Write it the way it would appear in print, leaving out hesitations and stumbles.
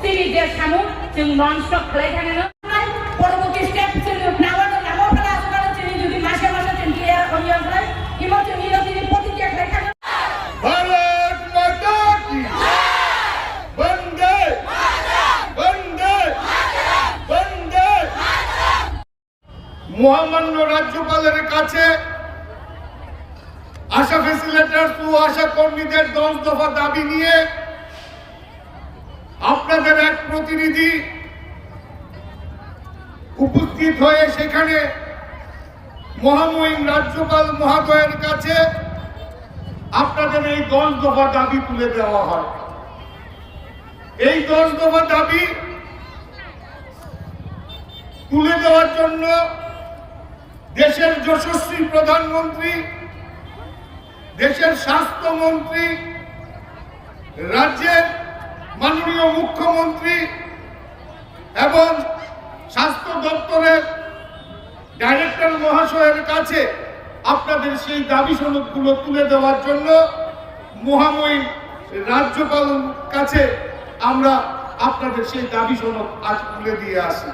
जे सामु जों नन स्टप खालामबाय थानांगौ परबर्ती स्टेप जों नावानो नावाफोरा आसुनानै जोंनि जुदि मासे मासे जों क्लियार खालामोब्ला इमाव जोंनि जोंनि प्रतिक्रिया खालामखागोन भारत माता की वंदे वंदे वंदे মহামান্য রাজ্যপালের কাছে আশা ফেসিলিটেটর ও আশা কর্মীদের 10 দফা দাবি নিয়ে আপনাদের এক প্রতিনিধি উপস্থিত হয়ে সেখানে মহামহিম রাজ্যপাল মহোদয়ের কাছে আপনাদের এই 10 দফা দাবি তুলে দেওয়া হয়। এই 10 দফা দাবি তুলে দেওয়ার জন্য দেশের যশস্বী প্রধানমন্ত্রী, দেশের স্বাস্থ্যমন্ত্রী, রাজ্যের মাননীয় মুখ্যমন্ত্রী এবং স্বাস্থ্য দপ্তরের ডাইরেক্টর মহাশয়ের কাছে আপনাদের সেই দাবি সনদগুলো তুলে দেওয়ার জন্য মহামহিম রাজ্যপালের কাছে আমরা আপনাদের সেই দাবি সনদ আজ তুলে দিয়ে আসি।